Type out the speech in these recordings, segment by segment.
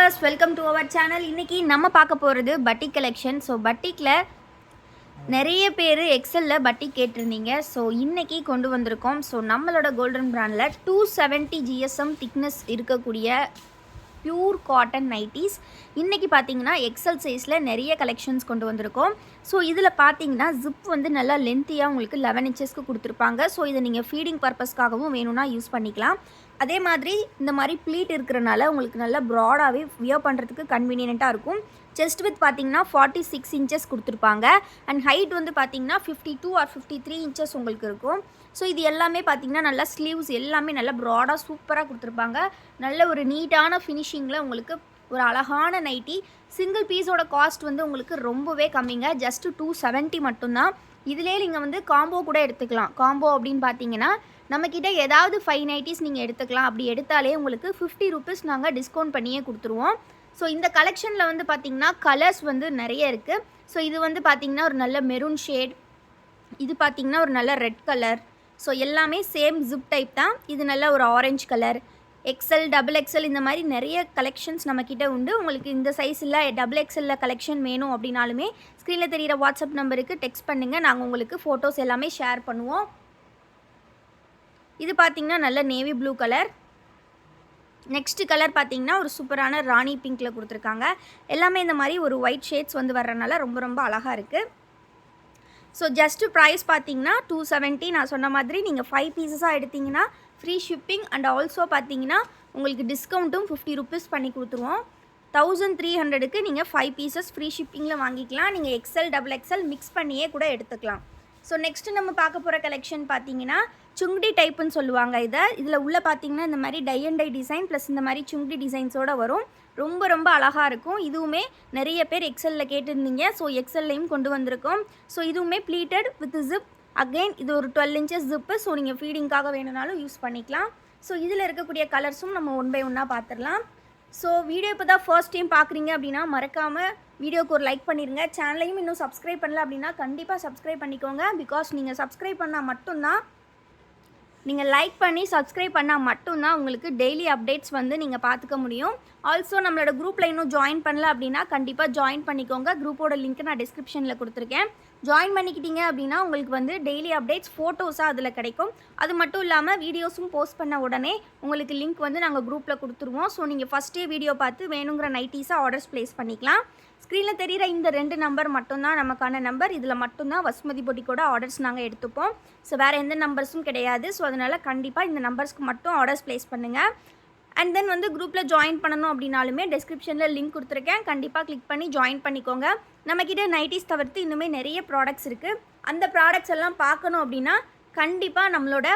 Viewers, welcome to our channel. இன்றைக்கி நம்ம பார்க்க போகிறது பட்டிக் கலெக்ஷன். ஸோ பட்டிக்கில் நிறைய பேர் எக்ஸலில் பட்டிக் கேட்டிருந்தீங்க. ஸோ இன்றைக்கி கொண்டு வந்திருக்கோம். ஸோ நம்மளோட கோல்டன் பிராண்டில் 270 GSM திக்னஸ் இருக்கக்கூடிய பியூர் காட்டன் நைட்டிஸ் இன்றைக்கி பார்த்தீங்கன்னா எக்ஸல் சைஸில் நிறைய கலெக்ஷன்ஸ் கொண்டு வந்திருக்கோம். ஸோ இதில் பார்த்தீங்கன்னா ஜிப் வந்து நல்லா லென்த்தியாக உங்களுக்கு 11 இன்ச்சஸ்க்கு கொடுத்துருப்பாங்க. ஸோ இதை நீங்கள் ஃபீடிங் பர்பஸ்க்காகவும் வேணும்னா யூஸ் பண்ணிக்கலாம். அதே மாதிரி இந்த மாதிரி ப்ளீட் இருக்கிறனால உங்களுக்கு நல்லா ப்ராடாகவே வியர் பண்ணுறதுக்கு கன்வீனியண்ட்டாக இருக்கும். செஸ்ட் வித் பார்த்தீங்கன்னா 46 இன்ச்சஸ் கொடுத்துருப்பாங்க. அண்ட் ஹைட் வந்து பார்த்தீங்கன்னா 52 ஆர் 53 இன்ச்சஸ் உங்களுக்கு இருக்கும். ஸோ இது எல்லாமே பார்த்தீங்கன்னா நல்லா ஸ்லீவ்ஸ் எல்லாமே நல்லா ப்ராடாக சூப்பராக கொடுத்துருப்பாங்க. நல்ல ஒரு நீட்டான ஃபினிஷிங்கில் உங்களுக்கு ஒரு அழகான நைட்டி. சிங்கிள் பீஸோட காஸ்ட் வந்து உங்களுக்கு ரொம்பவே கம்மிங்க. ஜஸ்ட்டு 270 மட்டும்தான். இதிலே நீங்கள் வந்து காம்போ கூட எடுத்துக்கலாம். காம்போ அப்படின்னு பார்த்தீங்கன்னா நம்மக்கிட்ட ஏதாவது 5 நைட்டிஸ் நீங்கள் எடுத்துக்கலாம். அப்படி எடுத்தாலே உங்களுக்கு 50 ருபீஸ் நாங்கள் டிஸ்கவுண்ட் பண்ணியே கொடுத்துருவோம். ஸோ இந்த கலெக்ஷனில் வந்து பார்த்திங்கன்னா கலர்ஸ் வந்து நிறைய இருக்குது. ஸோ இது வந்து பார்த்திங்கன்னா ஒரு நல்ல மெரூன் ஷேட், இது பார்த்திங்கன்னா ஒரு நல்ல ரெட் கலர். ஸோ எல்லாமே சேம் ஜிப் டைப் தான். இது நல்ல ஒரு orange colour. XL, double XL இந்த மாதிரி நிறைய கலெக்ஷன்ஸ் நம்மக்கிட்ட உண்டு. உங்களுக்கு இந்த சைஸில் டபுள் எக்ஸலில் கலெக்ஷன் வேணும் அப்படின்னாலுமே ஸ்க்ரீனில் தெரிகிற வாட்ஸ்அப் நம்பருக்கு டெக்ஸ்ட் பண்ணுங்கள். நாங்கள் உங்களுக்கு ஃபோட்டோஸ் எல்லாமே ஷேர் பண்ணுவோம். இது பார்த்திங்கன்னா நல்ல navy blue colour. Next colour பார்த்திங்கன்னா ஒரு சூப்பரான ராணி பிங்க்கில் கொடுத்துருக்காங்க. எல்லாமே இந்த மாதிரி ஒரு ஒயிட் ஷேட்ஸ் வந்து வர்றதுனால ரொம்ப ரொம்ப அழகாக இருக்குது. ஸோ ஜஸ்ட்டு ப்ரைஸ் பார்த்தீங்கன்னா 270. நான் சொன்ன மாதிரி நீங்கள் 5 பீசஸாக எடுத்திங்கன்னா ஃப்ரீ ஷிப்பிங் அண்ட் ஆல்சோ பார்த்தீங்கன்னா உங்களுக்கு டிஸ்கவுண்ட்டும் 50 ருபீஸ் பண்ணி கொடுத்துருவோம். 1300க்கு நீங்கள் 5 பீசஸ் ஃப்ரீ ஷிப்பிங்கில் வாங்கிக்கலாம். நீங்கள் எக்ஸல், டபுள் எக்ஸல் மிக்ஸ் பண்ணியே கூட எடுத்துக்கலாம். ஸோ நெக்ஸ்ட்டு நம்ம பார்க்க போகிற கலெக்ஷன் பார்த்தீங்கன்னா சுங்குடி டைப்புன்னு சொல்லுவாங்க. இதில் உள்ள பார்த்தீங்கன்னா இந்த மாதிரி tie and tie design plus இந்த மாதிரி சுங்குடி டிசைன்ஸோடு வரும். ரொம்ப ரொம்ப அழகாக இருக்கும். இதுவுமே நிறைய பேர் எக்ஸலில் கேட்டிருந்தீங்க. ஸோ எக்ஸல்லையும் கொண்டு வந்திருக்கோம். ஸோ இதுவுமே ப்ளீட்டட் வித் ஜிப். அகெயின் இது ஒரு 12 இன்ச்சஸ் ஜிப்பு. ஸோ நீங்கள் ஃபீடிங்காக வேணும்னாலும் யூஸ் பண்ணிக்கலாம். ஸோ இதில் இருக்கக்கூடிய கலர்ஸும் நம்ம ஒன் பை ஒன்னாக பார்த்துடலாம். ஸோ வீடியோ இப்போ தான் ஃபர்ஸ்ட் டைம் பார்க்குறீங்க அப்படின்னா மறக்காமல் வீடியோக்கு ஒரு லைக் பண்ணிடுங்க. சேனலையும் இன்னும் சப்ஸ்கிரைப் பண்ணல அப்படின்னா கண்டிப்பாக சப்ஸ்கிரைப் பண்ணிக்கோங்க. பிகாஸ் நீங்கள் சப்ஸ்கிரைப் பண்ணால் மட்டும்தான், நீங்கள் லைக் பண்ணி சப்ஸ்கிரைப் பண்ணால் மட்டும்தான் உங்களுக்கு டெய்லி அப்டேட்ஸ் வந்து நீங்கள் பார்த்துக்க முடியும். ஆல்சோ நம்மளோட குரூப்பில் இன்னும் ஜாயின் பண்ணல அப்படின்னா கண்டிப்பாக ஜாயின் பண்ணிக்கோங்க. குரூப்போட லிங்க் நான் டிஸ்கிரிப்ஷனில் கொடுத்துருக்கேன். ஜாயின் பண்ணிக்கிட்டீங்க அப்படின்னா உங்களுக்கு வந்து டெய்லி அப்டேட்ஸ் ஃபோட்டோஸாக அதில் கிடைக்கும். அது மட்டும் இல்லாமல் வீடியோஸும் போஸ்ட் பண்ண உடனே உங்களுக்கு லிங்க் வந்து நாங்கள் குரூப்பில் கொடுத்துருவோம். ஸோ நீங்கள் ஃபஸ்ட்டே வீடியோ பார்த்து வேணுங்கிற நைட்டிஸாக ஆர்டர்ஸ் ப்ளேஸ் பண்ணிக்கலாம். ஸ்க்ரீனில் தெரிகிற இந்த 2 நம்பர் மட்டும்தான் நமக்கான நம்பர். இதில் மட்டும்தான் வசுமதி பொட்டிக்கோட ஆர்டர்ஸ் நாங்கள் எடுத்துப்போம். ஸோ வேறு எந்த நம்பர்ஸும் கிடையாது. ஸோ அதனால் கண்டிப்பாக இந்த நம்பர்ஸ்க்கு மட்டும் ஆர்டர்ஸ் ப்ளேஸ் பண்ணுங்கள். அண்ட் தென் வந்து குரூப்பில் ஜாயின் பண்ணணும் அப்படின்னாலுமே டிஸ்கிரிப்ஷனில் லிங்க் கொடுத்துருக்கேன். கண்டிப்பாக கிளிக் பண்ணி ஜாயின் பண்ணிக்கோங்க. நம்மக்கிட்ட நைட்டிஸ் தவிர்த்து இன்னுமே நிறைய ப்ராடக்ட்ஸ் இருக்குது. அந்த ப்ராடக்ட்ஸ் எல்லாம் பார்க்கணும் அப்படின்னா கண்டிப்பாக நம்மளோட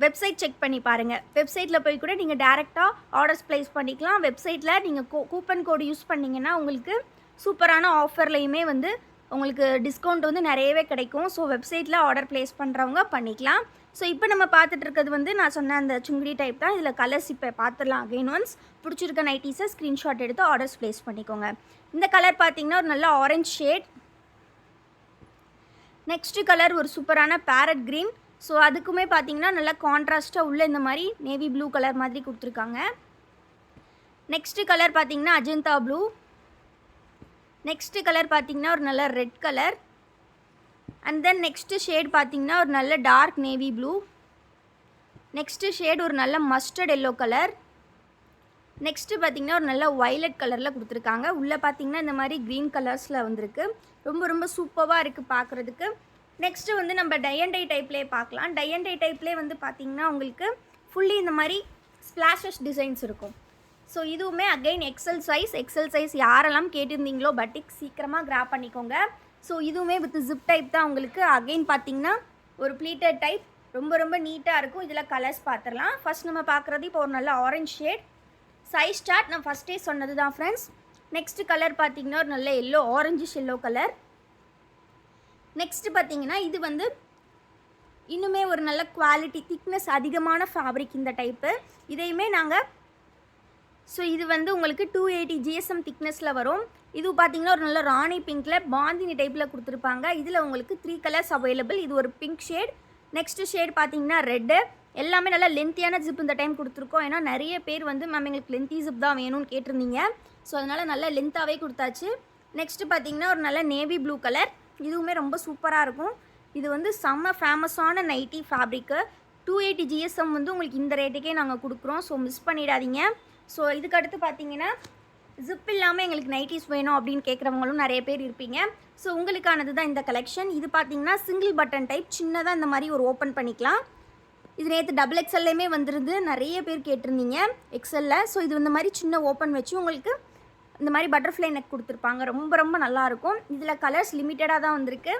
வெப்சைட் செக் பண்ணி பாருங்கள். வெப்சைட்டில் போய் கூட நீங்கள் டேரெக்டாக ஆர்டர்ஸ் ப்ளேஸ் பண்ணிக்கலாம். வெப்சைட்டில் நீங்கள் கூப்பன் கோடு யூஸ் பண்ணிங்கன்னா உங்களுக்கு சூப்பரான ஆஃபர்லையுமே வந்து உங்களுக்கு டிஸ்கவுண்ட் வந்து நிறையவே கிடைக்கும். ஸோ வெப்சைட்டில் ஆர்டர் ப்ளேஸ் பண்ணுறவங்க பண்ணிக்கலாம். ஸோ இப்போ நம்ம பார்த்துட்டு இருக்கிறது வந்து நான் சொன்ன அந்த சுங்குடி டைப் தான். இதில் கலர்ஸ் இப்போ பார்த்துடலாம். அகைன் ஒன்ஸ் பிடிச்சிருக்க நைட்டிஸை ஸ்க்ரீன்ஷாட் எடுத்து ஆர்டர்ஸ் ப்ளேஸ் பண்ணிக்கோங்க. இந்த கலர் பார்த்திங்கன்னா ஒரு நல்ல ஆரஞ்ச் ஷேட். நெக்ஸ்ட்டு கலர் ஒரு சூப்பரான பேரட் க்ரீன். ஸோ அதுக்குமே பார்த்தீங்கன்னா நல்லா கான்ட்ராஸ்ட்டாக உள்ள இந்த மாதிரி நேவி ப்ளூ கலர் மாதிரி கொடுத்துருக்காங்க. நெக்ஸ்ட்டு கலர் பார்த்தீங்கன்னா அஜந்தா ப்ளூ. நெக்ஸ்ட்டு கலர் பார்த்தீங்கன்னா ஒரு நல்ல red colour. And then next shade பார்த்தீங்கன்னா ஒரு நல்ல dark navy blue. Next shade ஒரு நல்ல மஸ்டர்ட் எல்லோ கலர். நெக்ஸ்ட்டு பார்த்தீங்கன்னா ஒரு நல்ல வைலட் கலரில் கொடுத்துருக்காங்க. உள்ளே பார்த்தீங்கன்னா இந்த மாதிரி க்ரீன் கலர்ஸில் வந்திருக்கு. ரொம்ப ரொம்ப சூப்பராக இருக்குது பார்க்குறதுக்கு. நெக்ஸ்ட்டு வந்து நம்ம டை அண்ட் டை டைப்லேயே பார்க்கலாம். டை அண்ட் டை டைப்லேயே வந்து பார்த்திங்கன்னா உங்களுக்கு ஃபுல்லி இந்த மாதிரி ஸ்ப்ளாஷஸ் டிசைன்ஸ் இருக்கும். ஸோ இதுவுமே அகெயின் எக்ஸல் சைஸ் யாரெல்லாம் கேட்டிருந்தீங்களோ பட்டிக் சீக்கிரமாக கிராப் பண்ணிக்கோங்க. ஸோ இதுவுமே வித் ஜிப் டைப் தான் உங்களுக்கு. அகெயின் பார்த்திங்கன்னா ஒரு ப்ளீட்டட் டைப். ரொம்ப ரொம்ப நீட்டாக இருக்கும். இதில் கலர்ஸ் பார்த்துடலாம். ஃபஸ்ட் நம்ம பார்க்குறது இப்போ ஒரு நல்ல ஆரஞ்ச் ஷேட். சைஸ் சார்ட் நான் ஃபஸ்ட்டே சொன்னது தான் ஃப்ரெண்ட்ஸ். நெக்ஸ்ட்டு கலர் பார்த்திங்கன்னா ஒரு நல்ல yellow, orangish yellow colour. Next பார்த்தீங்கன்னா இது வந்து இன்னுமே ஒரு நல்ல குவாலிட்டி திக்னஸ் அதிகமான ஃபேப்ரிக் இந்த டைப்பு. இதையுமே நாங்கள் இது வந்து உங்களுக்கு 280 GSM திக்னஸில் வரும். இது பார்த்தீங்கன்னா ஒரு நல்ல ராணி பிங்க்கில் பாந்தினி டைப்பில் கொடுத்துருப்பாங்க. இதில் உங்களுக்கு 3 கலர்ஸ் அவைலபிள். இது ஒரு பிங்க் ஷேட். நெக்ஸ்ட்டு ஷேட் பார்த்தீங்கன்னா ரெட்டு. எல்லாமே நல்லா லென்த்தியான ஜிப் இந்த டைம் கொடுத்துருக்கோம். ஏன்னா நிறைய பேர் வந்து மேம் எங்களுக்கு லென்த்தி ஜிப் தான் வேணும்னு கேட்டிருந்தீங்க. ஸோ அதனால் நல்லா லென்த்தாகவே கொடுத்தாச்சு. நெக்ஸ்ட்டு பார்த்தீங்கன்னா ஒரு நல்ல நேவி ப்ளூ கலர். இதுவுமே ரொம்ப சூப்பராக இருக்கும். இது வந்து செம்ம ஃபேமஸான நைட்டி ஃபேப்ரிக்கு. 280 GSM வந்து உங்களுக்கு இந்த ரேட்டுக்கே நாங்கள் கொடுக்குறோம். ஸோ மிஸ் பண்ணிடாதீங்க. ஸோ இதுக்கு அடுத்து பார்த்தீங்கன்னா ஜிப் இல்லாமல் எங்களுக்கு நைட்டிஸ் வேணும் அப்படின்னு கேட்குறவங்களும் நிறைய பேர் இருப்பீங்க. ஸோ உங்களுக்கானது தான் இந்த கலெக்ஷன். இது பார்த்தீங்கன்னா சிங்கிள் பட்டன் டைப், சின்னதாக இந்த மாதிரி ஒரு ஓப்பன் பண்ணிக்கலாம். இது நேற்று டபுள் எக்ஸ்எல்லையுமே வந்துருந்து, நிறைய பேர் கேட்டிருந்தீங்க எக்ஸ்எல்லில். ஸோ இது இந்த மாதிரி சின்ன ஓப்பன் வச்சு உங்களுக்கு இந்த மாதிரி பட்டர்ஃப்ளை நெக் கொடுத்துருப்பாங்க. ரொம்ப ரொம்ப நல்லாயிருக்கும். இதில் கலர்ஸ் லிமிட்டடாக தான் வந்திருக்கு.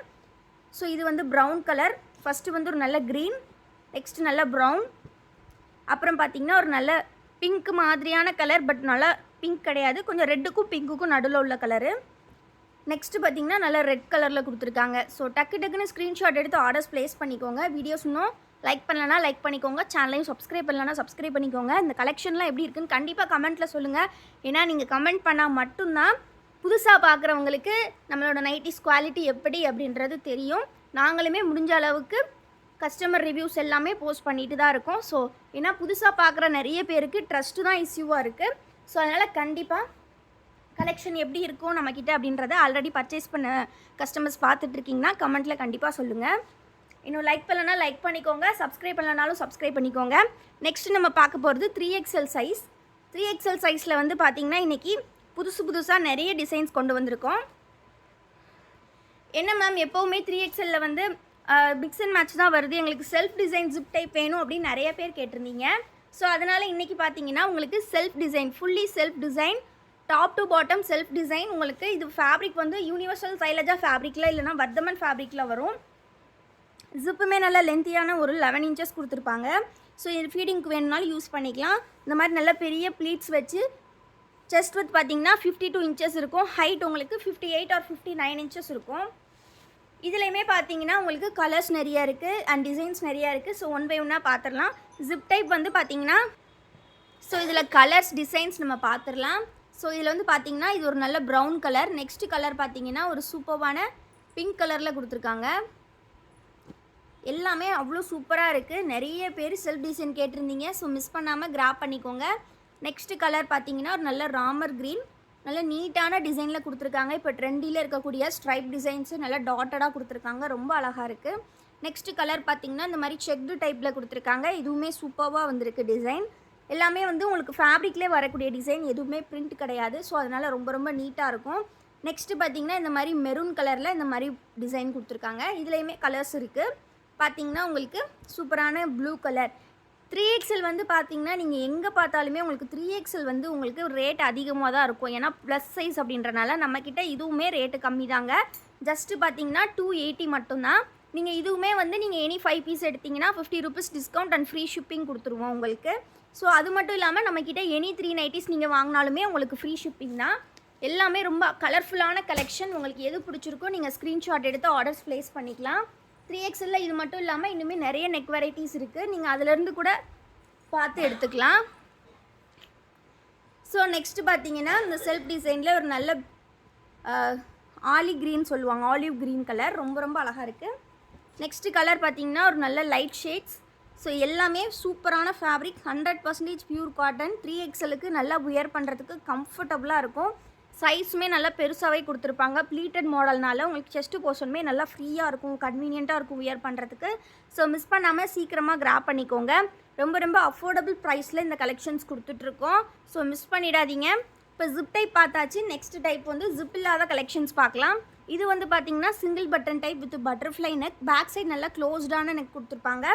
ஸோ இது வந்து ப்ரௌன் கலர். ஃபஸ்ட்டு வந்து ஒரு நல்ல க்ரீன், நெக்ஸ்ட்டு நல்ல ப்ரௌன், அப்புறம் பார்த்திங்கன்னா ஒரு நல்ல பிங்க் மாதிரியான கலர், பட் நல்லா பிங்க் கிடையாது, கொஞ்சம் ரெட்டுக்கும் பிங்க்குக்கும் நடுவில் உள்ள கலரு. நெக்ஸ்ட்டு பார்த்திங்கன்னா நல்லா ரெட் கலரில் கொடுத்துருக்காங்க. ஸோ டக்குன்னு ஸ்க்ரீன்ஷாட் எடுத்து ஆர்டர்ஸ் ப்ளேஸ் பண்ணிக்கோங்க. வீடியோஸ் இன்னும் லைக் பண்ணலன்னா லைக் பண்ணிக்கோங்க, சேனலையும் சப்ஸ்கிரைப் பண்ணலன்னா சப்ஸ்கிரைப் பண்ணிக்கோங்க. இந்த கலெக்ஷன்லாம் எப்படி இருக்குன்னு கண்டிப்பாக கமெண்ட்டில் சொல்லுங்கள். ஏன்னா நீங்கள் கமெண்ட் பண்ணால் மட்டும்தான் புதுசாக பார்க்குறவங்களுக்கு நம்மளோட நைட்டிஸ் குவாலிட்டி எப்படி அப்படின்றது தெரியும். நாங்களுமே முடிஞ்ச அளவுக்கு கஸ்டமர் ரிவ்யூஸ் எல்லாமே போஸ்ட் பண்ணிட்டு தான் இருக்கோம். ஸோ ஏன்னா புதுசாக பார்க்குற நிறைய பேருக்கு ட்ரஸ்ட்டு தான் இஷ்யூவாக இருக்குது. ஸோ அதனால் கண்டிப்பாக கலெக்ஷன் எப்படி இருக்கும் நம்மக்கிட்ட அப்படின்றத ஆல்ரெடி பர்ச்சேஸ் பண்ண கஸ்டமர்ஸ் பார்த்துட்ருக்கீங்கன்னா கமெண்ட்டில் கண்டிப்பாக சொல்லுங்கள். இன்னும் லைக் பண்ணலன்னா லைக் பண்ணிக்கோங்க, சப்ஸ்கிரைப் பண்ணலனாலும் சப்ஸ்கிரைப் பண்ணிக்கோங்க. நெக்ஸ்ட்டு நம்ம பார்க்க போகிறது 3XL சைஸ். 3XL சைஸில் வந்து பார்த்திங்கன்னா இன்றைக்கி புதுசாக நிறைய டிசைன்ஸ் கொண்டு வந்திருக்கோம். என்ன மேம் எப்போவுமே 3XLல வந்து மிக்ஸ் அண்ட் மேட்ச் தான் வருது, எங்களுக்கு செல்ஃப் டிசைன் ஜிப் டைப் வேணும் அப்படின்னு நிறைய பேர் கேட்டிருந்தீங்க. ஸோ அதனால் இன்றைக்கி பார்த்தீங்கன்னா உங்களுக்கு self design, fully self design, top to bottom self design. உங்களுக்கு இது ஃபேப்ரிக் வந்து யூனிவர்சல் சைலஜா ஃபேப்ரிக்கில் இல்லைனா வர்தமன் ஃபேப்ரிக்கில் வரும். ஜிப்புமே நல்லா லென்த்தியான ஒரு 11 inches கொடுத்துருப்பாங்க. ஸோ இது ஃபீடிங்க்கு வேணும்னாலும் யூஸ் பண்ணிக்கலாம். இந்த மாதிரி நல்ல பெரிய ப்ளீட்ஸ் வச்சு செஸ்ட் வித் பார்த்திங்கன்னா 52 inches இருக்கும். ஹைட் உங்களுக்கு 58 or 59 inches இருக்கும். இதுலேயுமே பார்த்தீங்கன்னா உங்களுக்கு கலர்ஸ் நிறையா இருக்குது அண்ட் டிசைன்ஸ் நிறையா இருக்குது. ஸோ ஒன் பை ஒன்னாக பார்த்துடலாம். ஜிப் டைப் வந்து பார்த்திங்கன்னா ஸோ இதில் கலர்ஸ் டிசைன்ஸ் நம்ம பார்த்துடலாம். ஸோ இதில் வந்து பார்த்திங்கன்னா இது ஒரு நல்ல ப்ரௌன் கலர். நெக்ஸ்ட்டு கலர் பார்த்திங்கன்னா ஒரு சூப்பர்வான பிங்க் கலரில் கொடுத்துருக்காங்க. எல்லாமே அவ்வளோ சூப்பராக இருக்குது. நிறைய பேர் செல்ஃப் டிசைன் கேட்டிருந்தீங்க. ஸோ மிஸ் பண்ணாமல் கிராப் பண்ணிக்கோங்க. நெக்ஸ்ட்டு கலர் பார்த்தீங்கன்னா ஒரு நல்ல ராமர் க்ரீன், நல்ல நீட்டான டிசைனில் கொடுத்துருக்காங்க. இப்போ ட்ரெண்டியில் இருக்கக்கூடிய ஸ்ட்ரைப் டிசைன்ஸு நல்லா டாட்டடாக கொடுத்துருக்காங்க. ரொம்ப அழகாக இருக்குது. நெக்ஸ்ட்டு கலர் பார்த்திங்கன்னா இந்த மாதிரி செக்டு டைப்பில் கொடுத்துருக்காங்க. இதுவுமே சூப்பராக வந்திருக்கு டிசைன். எல்லாமே வந்து உங்களுக்கு ஃபேப்ரிக்லேயே வரக்கூடிய டிசைன், எதுவுமே பிரிண்ட் கிடையாது. ஸோ அதனால் ரொம்ப ரொம்ப நீட்டாக இருக்கும். நெக்ஸ்ட்டு பார்த்திங்கன்னா இந்த மாதிரி மெரூன் கலரில் இந்த மாதிரி டிசைன் கொடுத்துருக்காங்க. இதுலேயுமே கலர்ஸ் இருக்குது. பார்த்திங்கன்னா உங்களுக்கு சூப்பரான ப்ளூ கலர். 3XL வந்து பார்த்திங்கன்னா நீங்கள் எங்கே பார்த்தாலுமே உங்களுக்கு 3XL வந்து உங்களுக்கு ரேட் அதிகமாக தான் இருக்கும். ஏன்னா ப்ளஸ் சைஸ் அப்படின்றனால நம்மக்கிட்ட இதுவுமே ரேட்டு கம்மி தாங்க. ஜஸ்ட்டு பார்த்திங்கன்னா 280 மட்டும்தான். நீங்கள் இதுவுமே வந்து நீங்கள் எனி 5 பீஸ் எடுத்திங்கன்னா 50 rupees discount and free shipping கொடுத்துருவோம் உங்களுக்கு. ஸோ அது மட்டும் இல்லாமல் நம்மக்கிட்ட எனி 390s நீங்கள் வாங்கினாலுமே உங்களுக்கு ஃப்ரீ ஷிப்பிங் தான். எல்லாமே ரொம்ப கலர்ஃபுல்லான கலெக்ஷன். உங்களுக்கு எது பிடிச்சிருக்கோ நீங்கள் ஸ்க்ரீன்ஷாட் எடுத்து ஆர்டர்ஸ் ப்ளேஸ் பண்ணிக்கலாம். 3XLல இது மட்டும் இல்லாமல் இன்னுமே நிறைய நெக் வெரைட்டிஸ் இருக்குது. நீங்கள் அதிலேருந்து கூட பார்த்து எடுத்துக்கலாம். ஸோ நெக்ஸ்ட்டு பார்த்தீங்கன்னா இந்த செல்ஃப் டிசைனில் ஒரு நல்ல ஆலிவ் க்ரீன் சொல்லுவாங்க, ஆலிவ் க்ரீன் கலர் ரொம்ப ரொம்ப அழகாக இருக்குது. நெக்ஸ்ட்டு கலர் பார்த்தீங்கன்னா ஒரு நல்ல லைட் ஷேட்ஸ். ஸோ எல்லாமே சூப்பரான ஃபேப்ரிக், 100% பியூர் காட்டன். 3XLக்கு நல்லா வியர் பண்ணுறதுக்கு கம்ஃபர்டபுளாக இருக்கும். சைஸுமே நல்லா பெருசாகவே கொடுத்துருப்பாங்க. ப்ளீட்டட் மாடல்னால உங்களுக்கு செஸ்ட்டு போர்ஷனுமே நல்லா ஃப்ரீயாக இருக்கும், கன்வீனியண்ட்டாக இருக்கும் வியர் பண்ணுறதுக்கு. ஸோ மிஸ் பண்ணாமல் சீக்கிரமாக கிராப் பண்ணிக்கோங்க. ரொம்ப ரொம்ப அஃபோர்டபுள் ப்ரைஸில் இந்த கலெக்ஷன்ஸ் கொடுத்துட்ருக்கோம். ஸோ மிஸ் பண்ணிடாதீங்க. இப்போ ஜிப் டைப் பார்த்தாச்சு. நெக்ஸ்ட் டைப் வந்து ஜிப் இல்லாத கலெக்ஷன்ஸ் பார்க்கலாம். இது வந்து பார்த்திங்கன்னா single button type with butterfly neck. Back side நல்லா க்ளோஸ்டான நெக் கொடுத்துருப்பாங்க.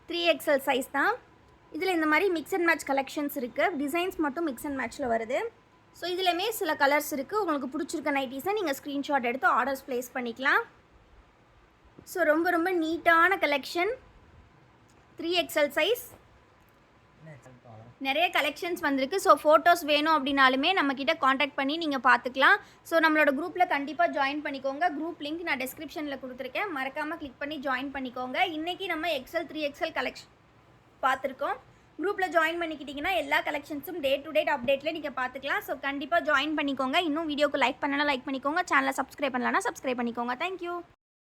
3XL சைஸ் தான். இதில் இந்த மாதிரி மிக்ஸ் அண்ட் மேட்ச் கலெக்ஷன்ஸ் இருக்குது. டிசைன்ஸ் மட்டும் மிக்ஸ் அண்ட் மேட்ச்சில் வருது. ஸோ இதுலேயுமே சில கலர்ஸ் இருக்குது. உங்களுக்கு பிடிச்சிருக்க நைட்டிஸை நீங்கள் ஸ்க்ரீன்ஷாட் எடுத்து ஆர்டர்ஸ் ப்ளேஸ் பண்ணிக்கலாம். ஸோ ரொம்ப ரொம்ப நீட்டான கலெக்ஷன். 3XL சைஸ் நிறைய கலெக்ஷன்ஸ் வந்திருக்கு. ஸோ ஃபோட்டோஸ் வேணும் அப்படின்னாலுமே நம்மக்கிட்ட காண்டாக்ட் பண்ணி நீங்கள் பார்த்துக்கலாம். ஸோ நம்மளோட குரூப்பில் கண்டிப்பாக ஜாயின் பண்ணிக்கோங்க. குரூப் லிங்க் நான் டிஸ்கிரிப்ஷனில் கொடுத்துருக்கேன், மறக்காமல் கிளிக் பண்ணி ஜாயின் பண்ணிக்கோங்க. இன்றைக்கி நம்ம XL 3XL கலெக்ஷன் பார்த்துருக்கோம். குரூப்பில் ஜாயின் பண்ணிக்கிட்டிங்கன்னா எல்லா கலெக்ஷன்ஸும் டே டு டேட் அப்டேட்டில் நீங்கள் பார்த்துக்கலாம். ஸோ கண்டிப்பாக ஜாயின் பண்ணிக்கோங்க. இன்னும் வீடியோக்கு லைக் பண்ணலாம் லைக் பண்ணிக்கோங்க, சேனலை சப்ஸ்கிரைப் பண்ணலன்னா சப்ஸ்கிரைப் பண்ணிக்கோங்க. தேங்க்யூ.